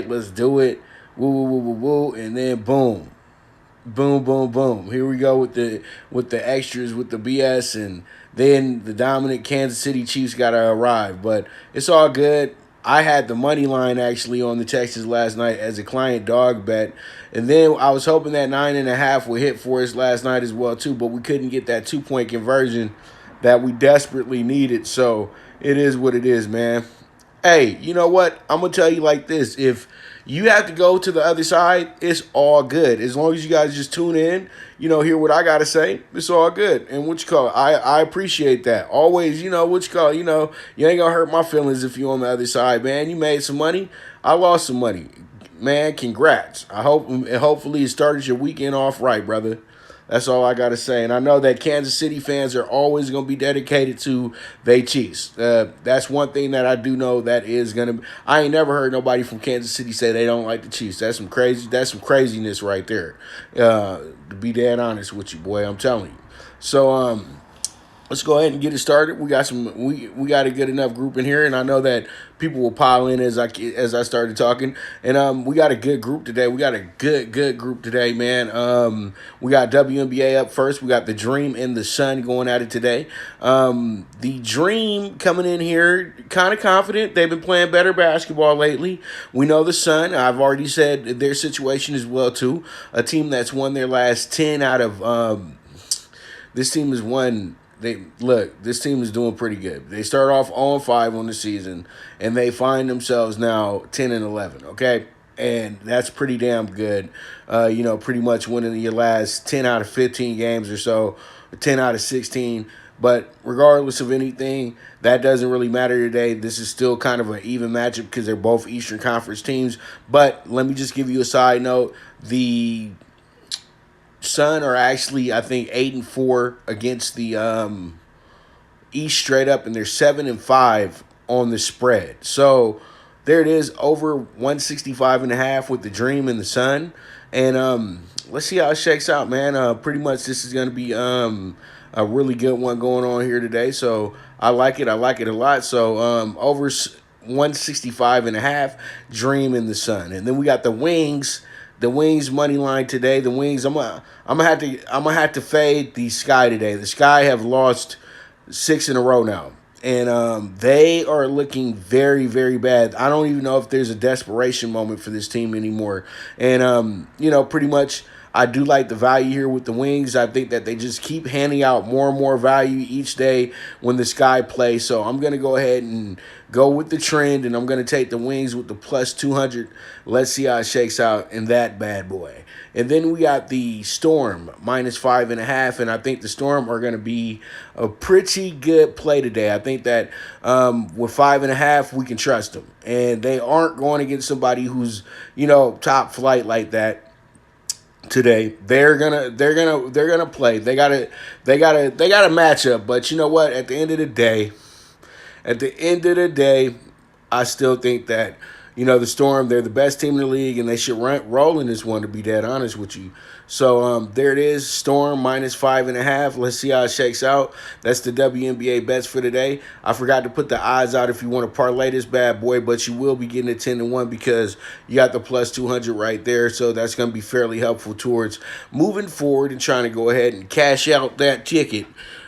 let's do it. Woo, woo, woo, woo, woo. And then boom. Boom, boom, boom. Here we go with the extras, with the BS, and then the dominant Kansas City Chiefs got to arrive. But it's all good. I had the money line actually on the Texans last night as a client dog bet, and then I was hoping that 9.5 would hit for us last night as well too. But we couldn't get that 2 point conversion that we desperately needed. So it is what it is, man. Hey, you know what? I'm gonna tell you like this: if you have to go to the other side, it's all good. As long as you guys just tune in, hear what I gotta say, it's all good. And what you call it, I appreciate that. Always, what you call it, you ain't gonna hurt my feelings if you're on the other side, man. You made some money, I lost some money. Man, congrats. Hopefully it started your weekend off right, brother. That's all I got to say. And I know that Kansas City fans are always going to be dedicated to they Chiefs. That's one thing that I do know that is going to – I ain't never heard nobody from Kansas City say they don't like the Chiefs. That's some craziness right there, to be dead honest with you, boy. I'm telling you. So, let's go ahead and get it started. We got a good enough group in here, and I know that people will pile in as I started talking. And we got a good group today. We got a good group today, man. We got WNBA up first. We got the Dream and the Sun going at it today. The Dream coming in here kind of confident. They've been playing better basketball lately. We know the Sun. I've already said their situation as well too. A team that's won their last 10 out of this team has won. This team is doing pretty good. They start off 0-5 on the season, and they find themselves now 10-11. Okay, and that's pretty damn good. Pretty much winning your last 10 out of 15 games or so, 10 out of 16. But regardless of anything, that doesn't really matter today. This is still kind of an even matchup because they're both Eastern Conference teams. But let me just give you a side note: the Sun are actually, I think, 8-4 against the East straight up, and they're 7-5 on the spread. So there it is, over 165.5 with the Dream and the Sun. And let's see how it shakes out, man. Pretty much this is going to be a really good one going on here today. So I like it. I like it a lot. So over 165.5, Dream and the Sun. And then we got the Wings. The Wings money line today. The Wings. I'm gonna have to fade the Sky today. The Sky have lost 6 in a row now, and they are looking very, very bad. I don't even know if there's a desperation moment for this team anymore. And pretty much, I do like the value here with the Wings. I think that they just keep handing out more and more value each day when the Sky plays. So I'm going to go ahead and go with the trend, and I'm going to take the Wings with the plus 200. Let's see how it shakes out in that bad boy. And then we got the Storm, minus 5.5, and I think the Storm are going to be a pretty good play today. I think that with 5.5, we can trust them. And they aren't going against somebody who's, top flight like that. Today they're gonna play. They got a matchup, but you know what? At the end of the day, I still think that the Storm, they're the best team in the league, and they should roll in this one, to be dead honest with you. So there it is, Storm minus 5.5. Let's see how it shakes out. That's the WNBA bets for today. I forgot to put the odds out if you want to parlay this bad boy, but you will be getting it 10-1 because you got the plus 200 right there. So that's going to be fairly helpful towards moving forward and trying to go ahead and cash out that ticket.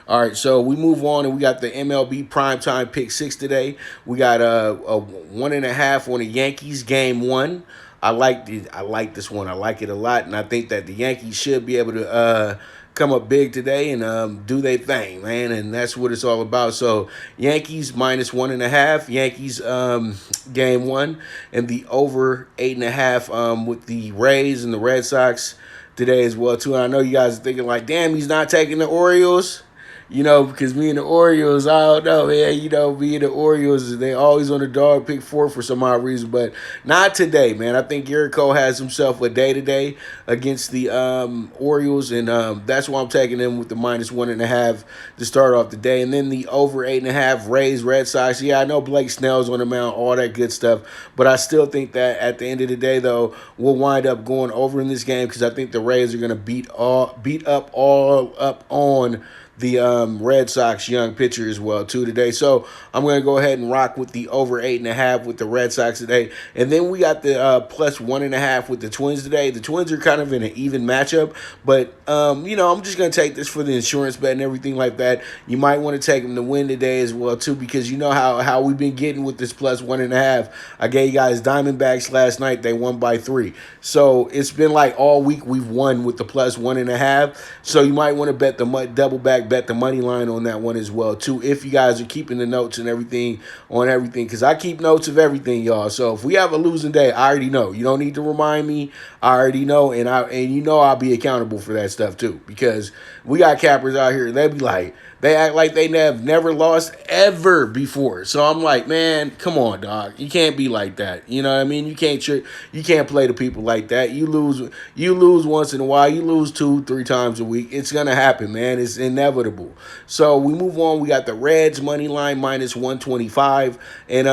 All right, so we move on, and we got the MLB PrimeTime PK6 today. We got a 1.5 on the Yankees game 1. I like this one. I like it a lot, and I think that the Yankees should be able to come up big today and do their thing, man. And that's what it's all about. So Yankees minus 1.5. Yankees game 1, and the over 8.5 with the Rays and the Red Sox today as well too. And I know you guys are thinking like, damn, he's not taking the Orioles. Because me and the Orioles, I don't know, man. Me and the Orioles, they always on the dog pick 4 for some odd reason, but not today, man. I think Garrett Cole has himself a day today against the Orioles, and that's why I'm taking them with the minus 1.5 to start off the day. And then the over 8.5 Rays, Red Sox. Yeah, I know Blake Snell's on the mound, all that good stuff, but I still think that at the end of the day, though, we'll wind up going over in this game because I think the Rays are going to beat up on the Red Sox young pitcher as well too today. So I'm going to go ahead and rock with the over 8.5 with the Red Sox today. And then we got the plus 1.5 with the Twins today. The Twins are kind of in an even matchup, but I'm just going to take this for the insurance bet and everything like that. You might want to take them to win today as well too, because you know how we've been getting with this plus 1.5. I gave you guys Diamondbacks last night. They won by 3. So it's been like all week we've won with the plus 1.5. So you might want to bet the double back, bet the money line on that one as well too, if you guys are keeping the notes and everything on everything, because I keep notes of everything, y'all. So if we have a losing day, I already know. You don't need to remind me. I already know, and I'll be accountable for that stuff too, because we got cappers out here. They be like, they act like they have never lost ever before. So I'm like, man, come on, dog. You can't be like that. You know what I mean? You can't play to people like that. You lose once in a while. You lose 2-3 times a week. It's gonna happen, man. It's inevitable. So we move on. We got the Reds money line minus 125, and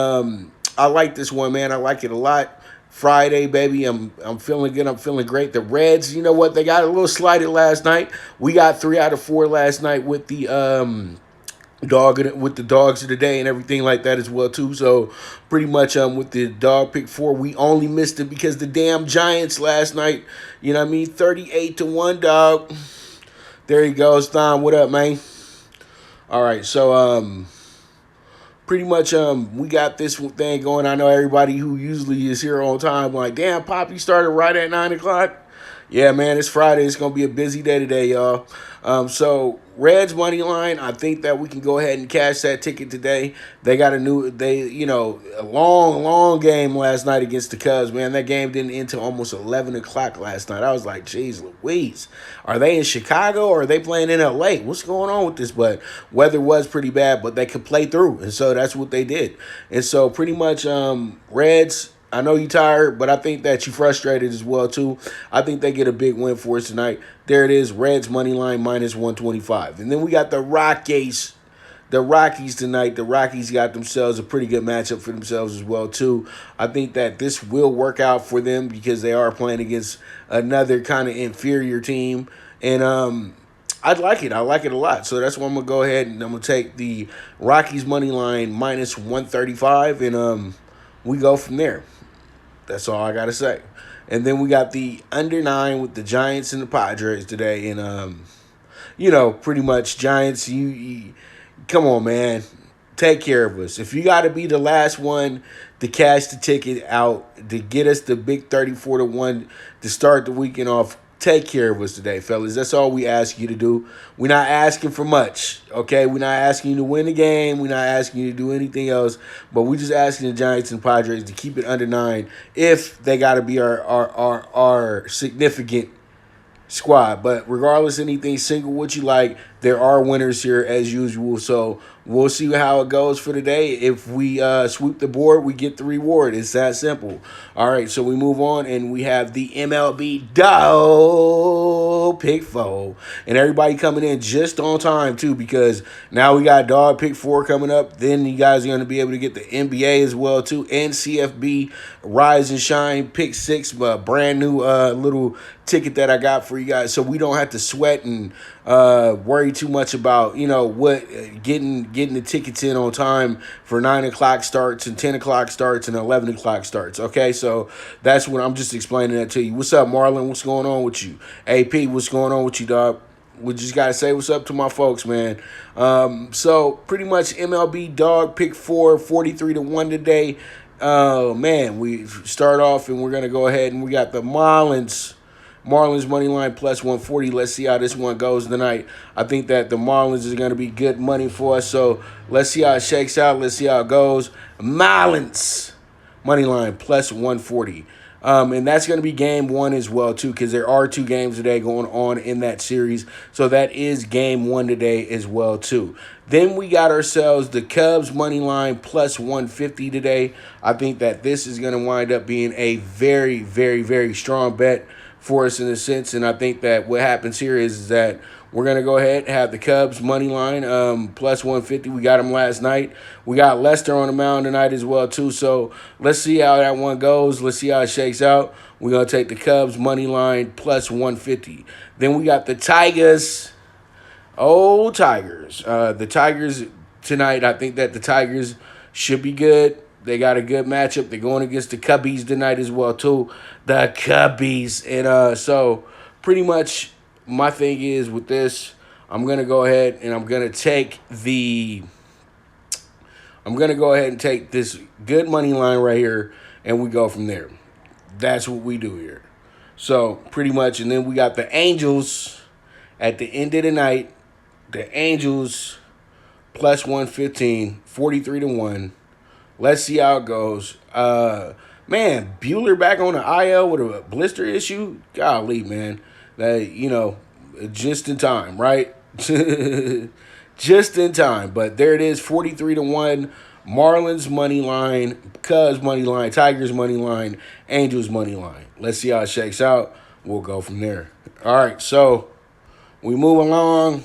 I like this one, man. I like it a lot. Friday, baby. I'm feeling good. I'm feeling great. The Reds, you know what? They got a little slighted last night. We got 3 out of 4 last night with the dogs of the day and everything like that as well too. So pretty much with the dog pick 4, we only missed it because the damn Giants last night, you know what I mean, 38-1, dog. There he goes. Thon, what up, man? All right, so pretty much we got this thing going. I know everybody who usually is here on time like, damn, Poppy started right at 9 o'clock. Yeah, man, it's Friday. It's going to be a busy day today, y'all. So Reds money line, I think that we can go ahead and cash that ticket today. They got a long game last night against the Cubs, man. That game didn't end until almost 11 o'clock last night. I was like, geez Louise, are they in Chicago or are they playing in LA? What's going on with this? But weather was pretty bad, but they could play through. And so that's what they did. And so pretty much Reds, I know you're tired, but I think that you're frustrated as well, too. I think they get a big win for us tonight. There it is, Reds money line minus 125. And then we got the Rockies. The Rockies tonight. The Rockies got themselves a pretty good matchup for themselves as well, too. I think that this will work out for them because they are playing against another kind of inferior team. And I'd like it. I like it a lot. So that's why I'm going to go ahead and I'm going to take the Rockies money line minus 135, and we go from there. That's all I got to say. And then we got the under 9 with the Giants and the Padres today. And, pretty much Giants, you come on, man. Take care of us. If you got to be the last one to cash the ticket out to get us the big 34-1 to start the weekend off, take care of us today, fellas. That's all we ask you to do. We're not asking for much, okay? We're not asking you to win the game. We're not asking you to do anything else. But we're just asking the Giants and Padres to keep it under 9 if they got to be our significant squad. But regardless, anything single, what you like, there are winners here as usual. So we'll see how it goes for today. If we sweep the board, we get the reward. It's that simple. All right, so we move on, and we have the MLB Dog PK4. And everybody coming in just on time, too, because now we got Dog PK4 coming up. Then you guys are going to be able to get the NBA as well, too, and CFB Rise and Shine PK6, brand new little ticket that I got for you guys, so we don't have to sweat and worry too much about getting the tickets in on time for 9 o'clock starts and 10 o'clock starts and 11 o'clock starts. Okay, so that's what I'm just explaining that to you. What's up, Marlon? What's going on with you? AP, what's going on with you, dog? We just gotta say what's up to my folks, man. So pretty much MLB Dog PK4 43-1 today. Man, we start off and we're gonna go ahead and we got the Marlins money line plus 140. Let's see how this one goes tonight. I think that the Marlins is going to be good money for us. So let's see how it shakes out. Let's see how it goes. Marlins money line plus 140. And that's going to be game 1 as well, too, because there are 2 games today going on in that series. So that is game 1 today as well, too. Then we got ourselves the Cubs money line plus 150 today. I think that this is going to wind up being a very, very, very strong bet for us in a sense, and I think that what happens here is that we're going to go ahead and have the Cubs money line plus 150. We got them last night. We got Lester on the mound tonight as well, too, so let's see how that one goes. Let's see how it shakes out. We're going to take the Cubs money line plus 150. Then we got the Tigers Oh, Tigers. The Tigers tonight, I think that the Tigers should be good. They got a good matchup. They're going against the Cubbies tonight as well, too. The Cubbies. And so pretty much my thing is with this, I'm going to go ahead and I'm going to take this good money line right here, and we go from there. That's what we do here. So pretty much, and then we got the Angels at the end of the night. The Angels plus 115, 43 to 1. Let's see how it goes. Man, Bueller back on the IL with a blister issue. Golly, man. Just in time, right? Just in time. But there it is, 43 to 1. Marlins money line, Cubs money line, Tigers money line, Angels money line. Let's see how it shakes out. We'll go from there. All right, so we move along,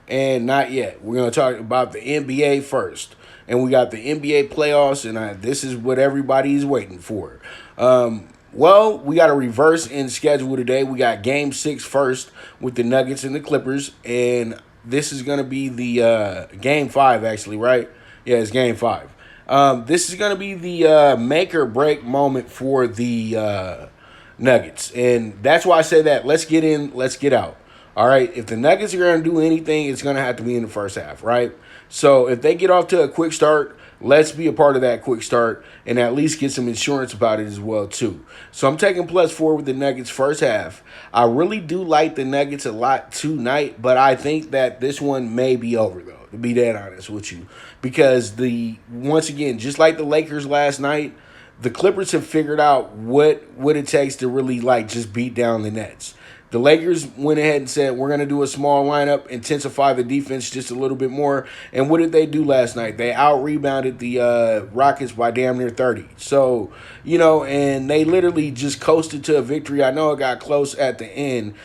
and not yet. We're going to talk about the NBA first. And we got the NBA playoffs, and this is what everybody's waiting for. Well, we got a reverse in schedule today. We got Game 6 first with the Nuggets and the Clippers, and this is going to be the Game 5, actually, right? Yeah, it's Game 5. This is going to be the make or break moment for the Nuggets, and that's why I say that. Let's get in, let's get out. All right, if the Nuggets are going to do anything, it's going to have to be in the first half, right? So if they get off to a quick start, let's be a part of that quick start and at least get some insurance about it as well, too. So I'm taking +4 with the Nuggets first half. I really do like the Nuggets a lot tonight, but I think that this one may be over, though, to be that honest with you. Because once again, just like the Lakers last night, the Clippers have figured out what it takes to really, just beat down the Nets. The Lakers went ahead and said, we're going to do a small lineup, intensify the defense just a little bit more. And what did they do last night? They out-rebounded the Rockets by damn near 30. So, and they literally just coasted to a victory. I know it got close at the end,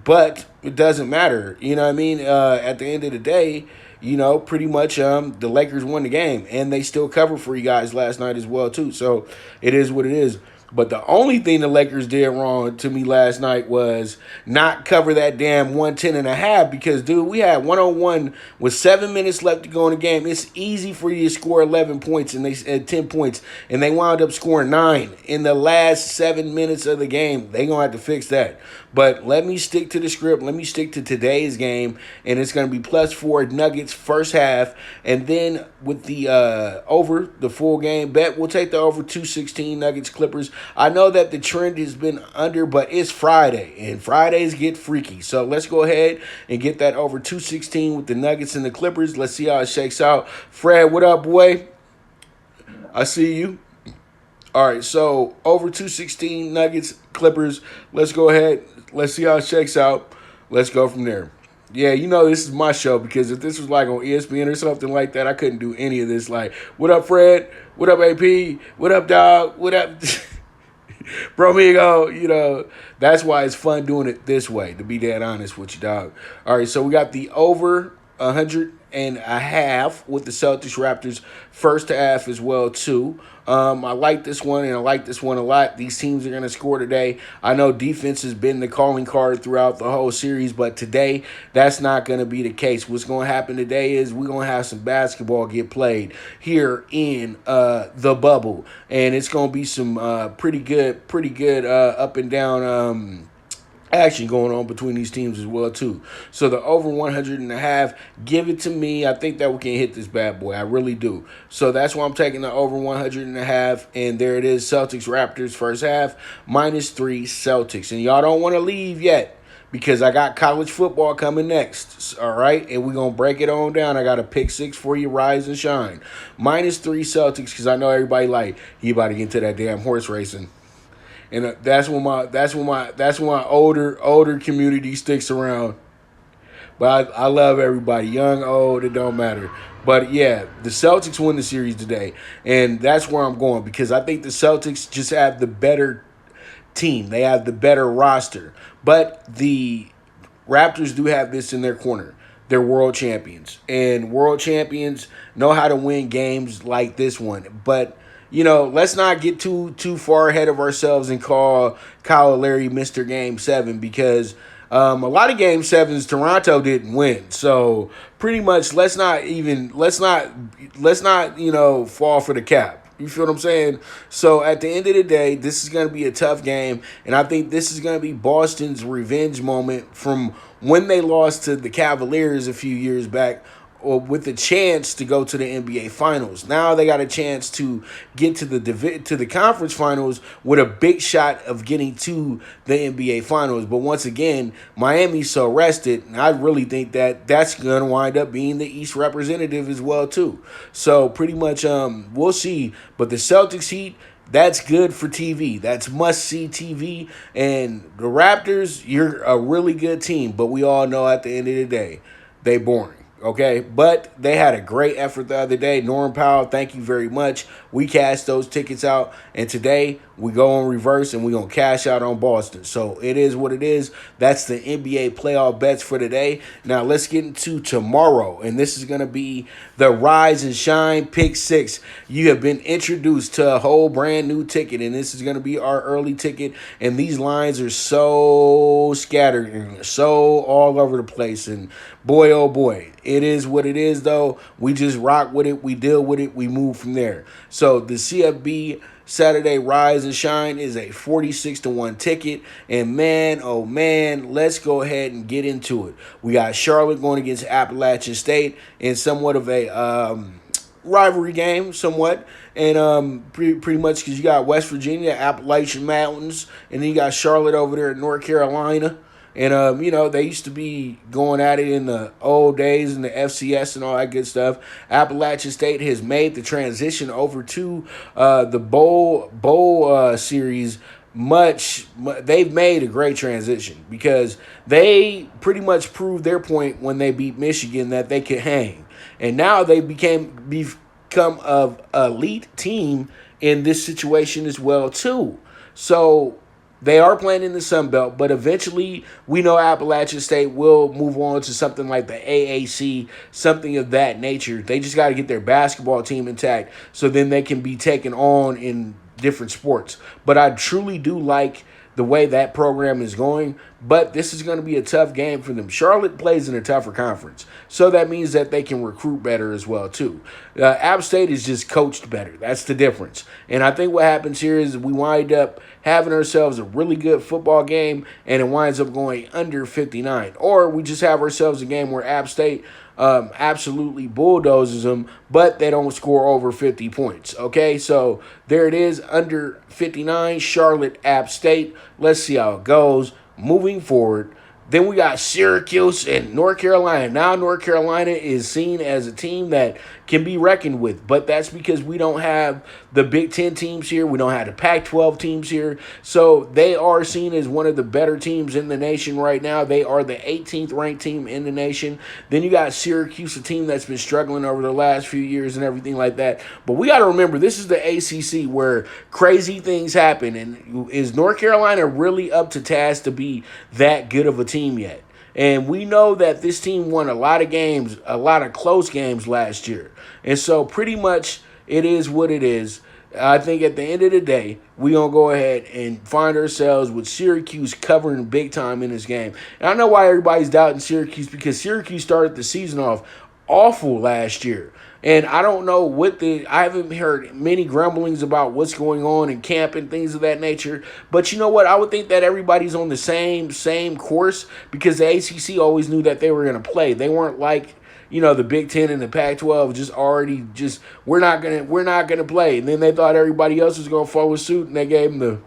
but it doesn't matter. You know what I mean? At the end of the day, pretty much the Lakers won the game. And they still covered for you guys last night as well, too. So it is what it is. But the only thing the Lakers did wrong to me last night was not cover that damn 110.5 because, dude, we had 101 with 7 minutes left to go in the game. It's easy for you to score 11 points and they said 10 points, and they wound up scoring 9 in the last 7 minutes of the game. They're going to have to fix that. But let me stick to the script. Let me stick to today's game, and it's going to be +4 Nuggets first half. And then with the over, the full game bet, we'll take the over 216 Nuggets Clippers. I know that the trend has been under, but it's Friday, and Fridays get freaky. So let's go ahead and get that over 216 with the Nuggets and the Clippers. Let's see how it shakes out. Fred, what up, boy? I see you. All right, so over 216 Nuggets, Clippers. Let's go ahead. Let's see how it shakes out. Let's go from there. Yeah, this is my show because if this was like on ESPN or something like that, I couldn't do any of this. Like, what up, Fred? What up, AP? What up, dog? What up? Bromigo, that's why it's fun doing it this way, to be that honest with you, dog. All right, so we got the over 100.5 with the Celtics Raptors first half as well, too. I like this one, and I like this one a lot. These teams are going to score today. I know defense has been the calling card throughout the whole series, but today that's not going to be the case. What's going to happen today is we're going to have some basketball get played here in the bubble, and it's going to be some pretty good up and down action going on between these teams as well, too. So the over 100.5, give it to me. I think that we can hit this bad boy. I really do. So that's why I'm taking the over 100.5, and there it is. Celtics Raptors first half, -3 Celtics. And y'all don't want to leave yet because I got college football coming next, all right? And we're going to break it on down. I got a pick 6 for you, rise and shine. -3 Celtics because I know everybody he about to get into that damn horse racing. And that's when my older community sticks around. But I love everybody, young, old, it don't matter. But yeah, the Celtics win the series today, and that's where I'm going because I think the Celtics just have the better team. They have the better roster, but the Raptors do have this in their corner. They're world champions, and world champions know how to win games like this one, but let's not get too far ahead of ourselves and call Kyle and Larry Mr. Game 7 because A lot of game sevens Toronto didn't win, so pretty much let's not fall for the cap. You feel what I'm saying? So at the end of the day, this is going to be a tough game, and I think this is going to be Boston's revenge moment from when they lost to the Cavaliers a few years back, or with a chance to go to the NBA Finals. Now they got a chance to get to the conference finals with a big shot of getting to the NBA Finals. But once again, Miami's so rested, and I really think that that's going to wind up being the East representative as well too. So pretty much, we'll see. But the Celtics Heat, that's good for TV. That's must-see TV. And the Raptors, you're a really good team, but we all know at the end of the day, they boring. Okay, but they had a great effort the other day. Norm Powell, thank you very much. We cashed those tickets out, and today we go on reverse and we're going to cash out on Boston. So it is what it is. That's the NBA playoff bets for today. Now let's get into tomorrow, and this is going to be the Rise and Shine Pick 6. You have been introduced to a whole brand new ticket, and this is going to be our early ticket, and these lines are so scattered and so all over the place, and boy, oh boy, it is what it is, though. We just rock with it. We deal with it. We move from there. So the CFB Saturday Rise and Shine is a 46-1 ticket. And man, oh man, let's go ahead and get into it. We got Charlotte going against Appalachian State in somewhat of a rivalry game, somewhat. And pretty much because you got West Virginia, Appalachian Mountains, and then you got Charlotte over there in North Carolina. And, they used to be going at it in the old days in the FCS and all that good stuff. Appalachian State has made the transition over to the bowl series they've made a great transition because they pretty much proved their point when they beat Michigan that they could hang. And now they become an elite team in this situation as well, too. So they are playing in the Sun Belt, but eventually we know Appalachian State will move on to something like the AAC, something of that nature. They just got to get their basketball team intact so then they can be taken on in different sports. But I truly do like the way that program is going, but this is going to be a tough game for them. Charlotte plays in a tougher conference, so that means that they can recruit better as well, too. App State is just coached better. That's the difference. And I think what happens here is we wind up having ourselves a really good football game, and it winds up going under 59. Or we just have ourselves a game where App State absolutely bulldozes them, but they don't score over 50 points. Okay, so there it is, under 59, Charlotte, App State. Let's see how it goes moving forward. Then we got Syracuse and North Carolina. Now North Carolina is seen as a team that can be reckoned with, but that's because we don't have the Big Ten teams here. We don't have the Pac-12 teams here. So they are seen as one of the better teams in the nation right now. They are the 18th ranked team in the nation. Then you got Syracuse, a team that's been struggling over the last few years and everything like that. But we got to remember, this is the ACC where crazy things happen. And is North Carolina really up to task to be that good of a team yet? And we know that this team won a lot of games, a lot of close games last year. And so pretty much it is what it is. I think at the end of the day, we're going to go ahead and find ourselves with Syracuse covering big time in this game. And I know why everybody's doubting Syracuse, because Syracuse started the season off awful last year. And I don't know I haven't heard many grumblings about what's going on in camp and things of that nature. But you know what? I would think that everybody's on the same course, because the ACC always knew that they were going to play. They weren't like, the Big Ten and the Pac-12 we're not gonna play. And then they thought everybody else was gonna follow suit, and they gave them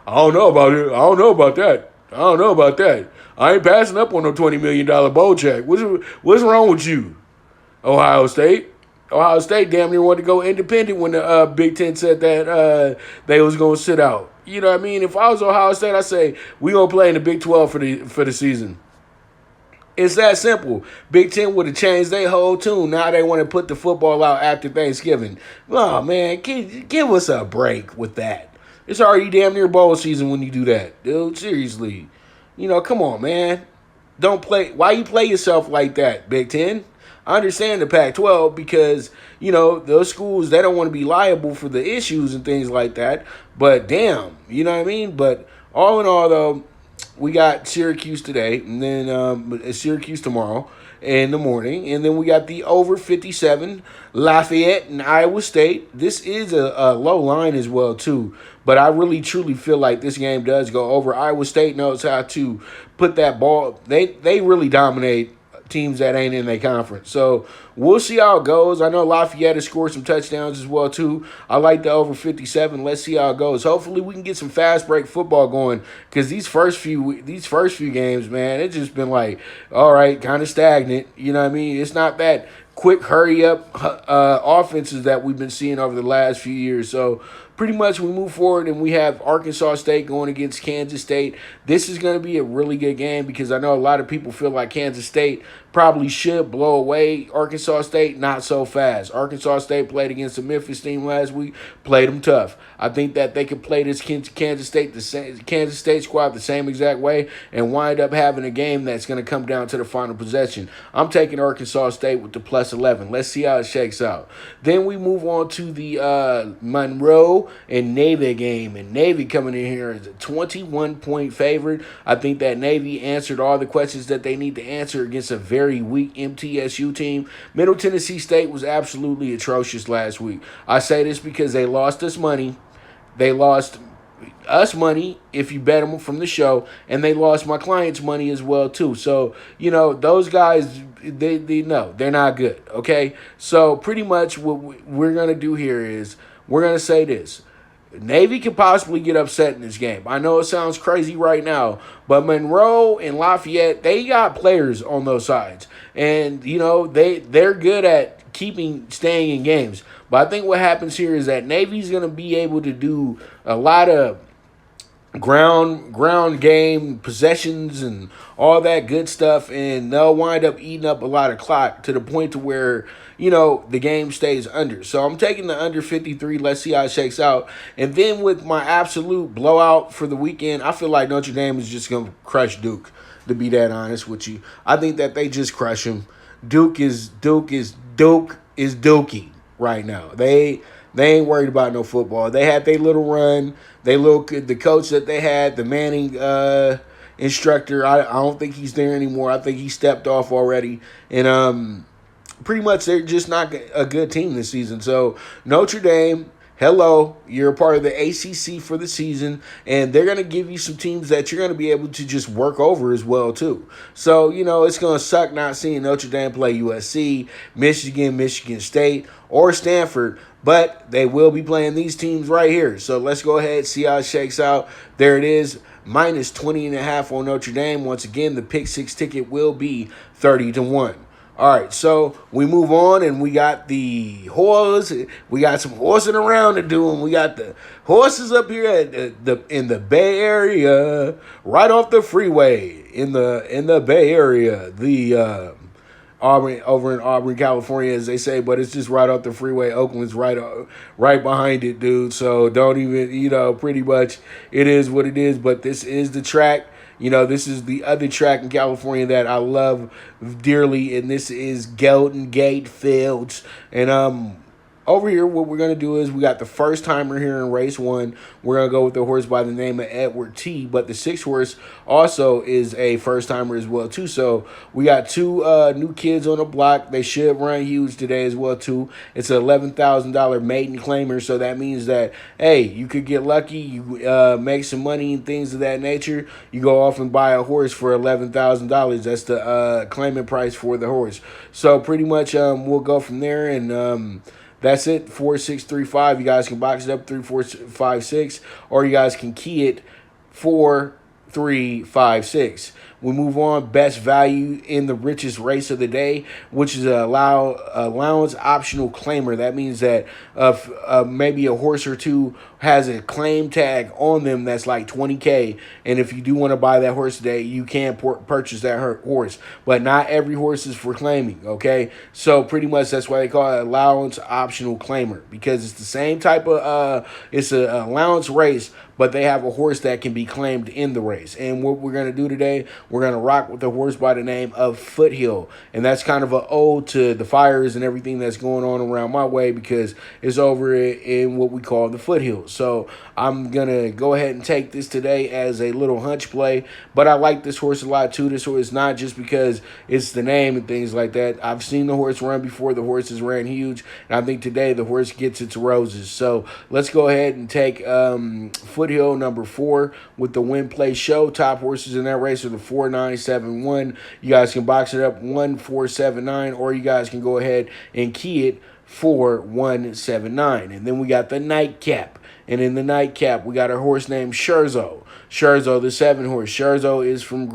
I don't know about it. I don't know about that. I don't know about that. I ain't passing up on no $20 million bowl check. What's wrong with you? Ohio State damn near wanted to go independent when the Big Ten said that they was going to sit out. You know what I mean? If I was Ohio State, I'd say we going to play in the Big 12 for the season. It's that simple. Big Ten would have changed their whole tune. Now they want to put the football out after Thanksgiving. Oh, man, give us a break with that. It's already damn near bowl season when you do that, dude. Seriously. Come on, man. Don't play. Why you play yourself like that, Big Ten? I understand the Pac-12 because, those schools, they don't want to be liable for the issues and things like that. But damn, you know what I mean? But all in all, though, we got Syracuse today, and then Syracuse tomorrow in the morning, and then we got the over 57 Lafayette and Iowa State. This is a low line as well too, but I really truly feel like this game does go over. Iowa State knows how to put that ball. They really dominate teams that ain't in their conference. So we'll see how it goes. I know Lafayette has scored some touchdowns as well too. I like the over 57. Let's see how it goes. Hopefully we can get some fast break football going, because these first few games, man, it's just been like, all right, kind of stagnant. You know what I mean? It's not that quick hurry up offenses that we've been seeing over the last few years. So pretty much we move forward, and we have Arkansas State going against Kansas State. This is going to be a really good game, because I know a lot of people feel like Kansas State probably should blow away Arkansas State. Not so fast. Arkansas State played against the Memphis team last week, played them tough. I think that they could play this Kansas State squad the same exact way and wind up having a game that's going to come down to the final possession. I'm taking Arkansas State with the plus 11. Let's see how it shakes out. Then we move on to the Monroe and Navy game, and Navy coming in here as a 21-point favorite. I think that Navy answered all the questions that they need to answer against a very weak MTSU team. Middle Tennessee State was absolutely atrocious last week. I say this because they lost us money. They lost us money if you bet them from the show, and they lost my clients money as well too. So, you know, those guys, they know they're not good, okay? So pretty much what we're going to do here is we're going to say this. Navy could possibly get upset in this game. I know it sounds crazy right now, but Monroe and Lafayette, they got players on those sides. And, you know, they're good at staying in games. But I think what happens here is that Navy's going to be able to do a lot of ground game possessions and all that good stuff, and they'll wind up eating up a lot of clock to the point to where, you know, the game stays under. So I'm taking the under 53. Let's see how it shakes out. And then with my absolute blowout for the weekend, I feel like Notre Dame is just going to crush Duke, to be that honest with you. I think that they just crush him. Duke is Dookie right now. They ain't worried about no football. They had their little run. The coach that they had, the Manning instructor, I don't think he's there anymore. I think he stepped off already. And pretty much they're just not a good team this season. So Notre Dame, hello, you're a part of the ACC for the season, and they're going to give you some teams that you're going to be able to just work over as well too. So, you know, it's going to suck not seeing Notre Dame play USC, Michigan State, or Stanford, but they will be playing these teams right here. So let's go ahead and see how it shakes out. There it is, minus 20.5 on Notre Dame. Once again, the pick six ticket will be 30-1. All right, so we move on, and we got the horse. We got some horsing around to do, and we got the horses up here at in the Bay Area, right off the freeway in the Bay Area. The Auburn, over in Auburn, California, as they say, but it's just right off the freeway. Oakland's right behind it, dude. So don't even, you know, pretty much it is what it is. But this is the track. You know, this is the other track in California that I love dearly, and this is Golden Gate Fields. And over here, what we're going to do is we got the first timer here in race one. We're going to go with the horse by the name of Edward T. But the sixth horse also is a first timer as well, too. So we got two new kids on the block. They should run huge today as well, too. It's an $11,000 maiden claimer. So that means that, hey, you could get lucky. You make some money and things of that nature. You go off and buy a horse for $11,000. That's the claiming price for the horse. So pretty much we'll go from there, and that's it, 4635. You guys can box it up 3456, or you guys can key it 4356. We move on. Best value in the richest race of the day, which is a allowance optional claimer. That means that maybe a horse or two has a claim tag on them that's like $20K, and if you do want to buy that horse today, you can purchase that horse. But not every horse is for claiming, okay? So pretty much that's why they call it allowance optional claimer, because it's the same type of it's an allowance race, but they have a horse that can be claimed in the race. And what we're going to do today, we're going to rock with a horse by the name of Foothill. And that's kind of an ode to the fires and everything that's going on around my way, because it's over in what we call the foothills. So I'm going to go ahead and take this today as a little hunch play. But I like this horse a lot too. This horse is not just because it's the name and things like that. I've seen the horse run before. The horse has ran huge. And I think today the horse gets its roses. So let's go ahead and take Foothill number 4 with the win play show. Top horses in that race are the 4971. You guys can box it up 1479, or you guys can go ahead and key it 4179. And then we got the nightcap. And in the nightcap, we got a horse named Scherzo. Scherzo, the 7 horse. Scherzo is from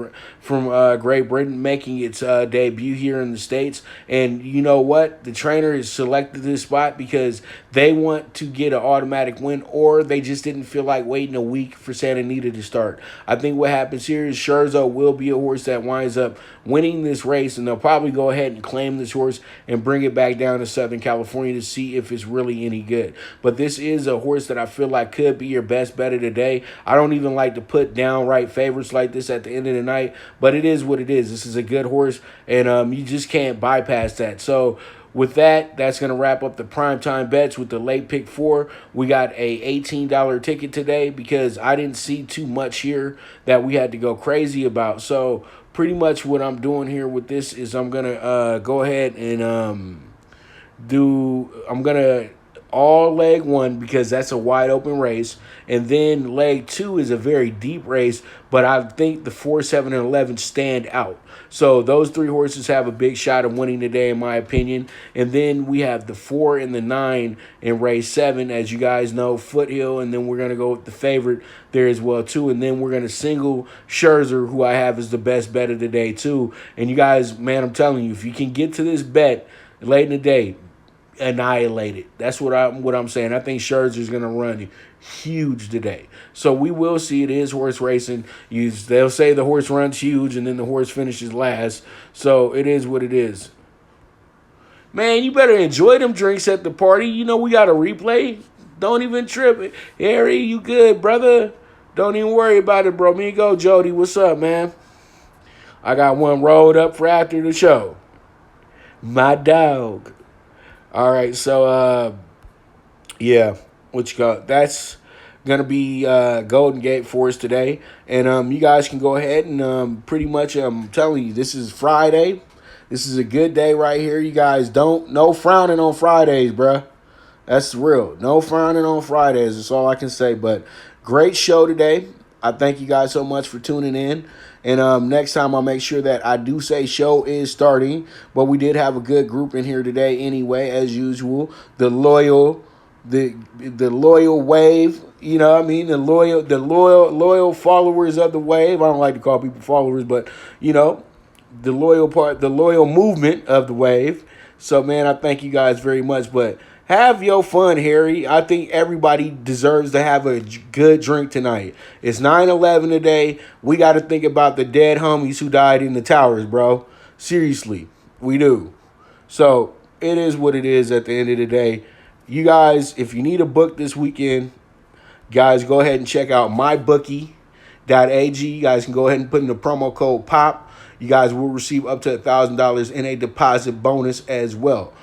Great Britain, making its debut here in the States. And you know what? The trainer has selected this spot because they want to get an automatic win, or they just didn't feel like waiting a week for Santa Anita to start. I think what happens here is Scherzo will be a horse that winds up winning this race, and they'll probably go ahead and claim this horse and bring it back down to Southern California to see if it's really any good. But this is a horse that I feel like could be your best bet of the day. I don't even like to put downright favorites like this at the end of the night, but it is what it is. This is a good horse, and you just can't bypass that. So with that, that's going to wrap up the primetime bets with the late pick 4. We got a $18 ticket today because I didn't see too much here that we had to go crazy about. So pretty much what I'm doing here with this is I'm going to go ahead and I'm going to all leg 1 because that's a wide open race. And then leg 2 is a very deep race, but I think the 4, 7, and 11 stand out. So those 3 horses have a big shot of winning today, in my opinion. And then we have the 4 and the 9 in race 7, as you guys know, Foothill. And then we're going to go with the favorite there as well, too. And then we're going to single Scherzer, who I have as the best bet of the day, too. And you guys, man, I'm telling you, if you can get to this bet late in the day, annihilate it. That's what I'm saying. I think Scherzer's going to run huge today. So we will see. It is horse racing. They'll say the horse runs huge and then the horse finishes last. So it is what it is. Man, you better enjoy them drinks at the party. You know we got a replay. Don't even trip. Harry, you good, brother? Don't even worry about it, bro. Me and go, Jody. What's up, man? I got one rolled up for after the show. My dog. All right, so, yeah, what you got? That's going to be Golden Gate for us today. And you guys can go ahead and pretty much, I'm telling you, this is Friday. This is a good day right here. You guys no frowning on Fridays, bruh. That's real. No frowning on Fridays. That's all I can say. But great show today. I thank you guys so much for tuning in. And next time I'll make sure that I do say show is starting. But we did have a good group in here today anyway, as usual. The loyal wave, you know what I mean? The loyal followers of the wave. I don't like to call people followers, but you know, the loyal movement of the wave. So man, I thank you guys very much. But have your fun, Harry. I think everybody deserves to have a good drink tonight. It's 9/11 today. We got to think about the dead homies who died in the towers, bro. Seriously, we do. So it is what it is at the end of the day. You guys, if you need a book this weekend, guys, go ahead and check out mybookie.ag. You guys can go ahead and put in the promo code POP. You guys will receive up to $1,000 in a deposit bonus as well.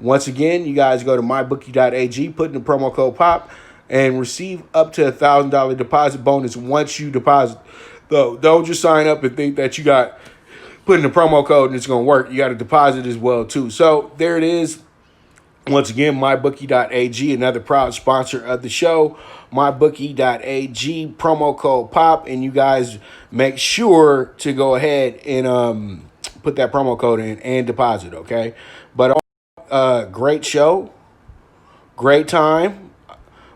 Once again, you guys go to mybookie.ag, put in the promo code POP, and receive up to $1,000 deposit bonus once you deposit. Though, don't just sign up and think that you got put in the promo code and it's going to work. You got to deposit as well, too. So there it is. Once again, mybookie.ag, another proud sponsor of the show. Mybookie.ag, promo code POP, and you guys make sure to go ahead and put that promo code in and deposit, okay? But great show, great time.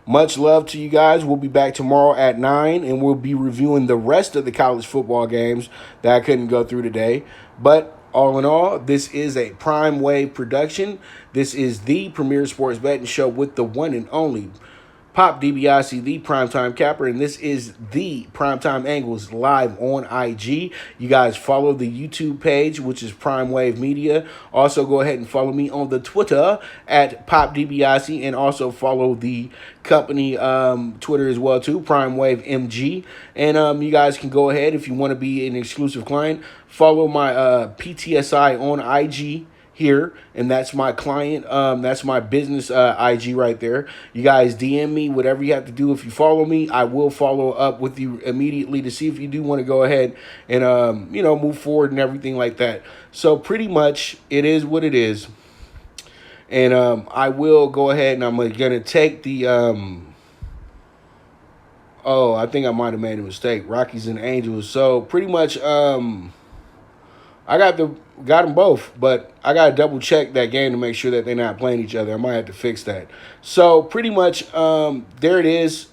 Much love to you guys. We'll be back tomorrow at 9, and we'll be reviewing the rest of the college football games that I couldn't go through today. But all in all, this is a Prime Wave production. This is the premier sports betting show with the one and only Pop DiBiase, the Primetime Capper, and this is the Primetime Angles Live on IG. You guys follow the YouTube page, which is Prime Wave Media. Also, go ahead and follow me on the Twitter at Pop DiBiase, and also follow the company Twitter as well too, Prime Wave MG. And you guys can go ahead if you want to be an exclusive client. Follow my PTSI on IG here, and that's my client, that's my business IG right there. You guys DM me, whatever you have to do. If you follow me, I will follow up with you immediately to see if you do want to go ahead and move forward and everything like that. So pretty much it is what it is. And I will go ahead and I'm gonna take the I think I might have made a mistake, Rockies and Angels. So pretty much I got them both, but I got to double check that game to make sure that they're not playing each other. I might have to fix that. So pretty much, there it is.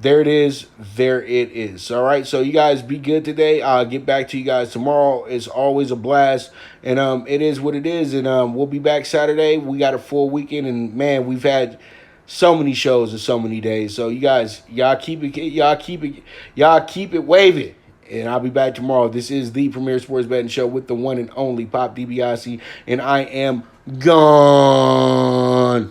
There it is. There it is. All right. So you guys be good today. I'll get back to you guys tomorrow. It's always a blast, and it is what it is. And we'll be back Saturday. We got a full weekend, and man, we've had so many shows in so many days. So you guys, y'all keep it waving. And I'll be back tomorrow. This is the Premier Sports Betting Show with the one and only Pop DiBiase, and I am gone.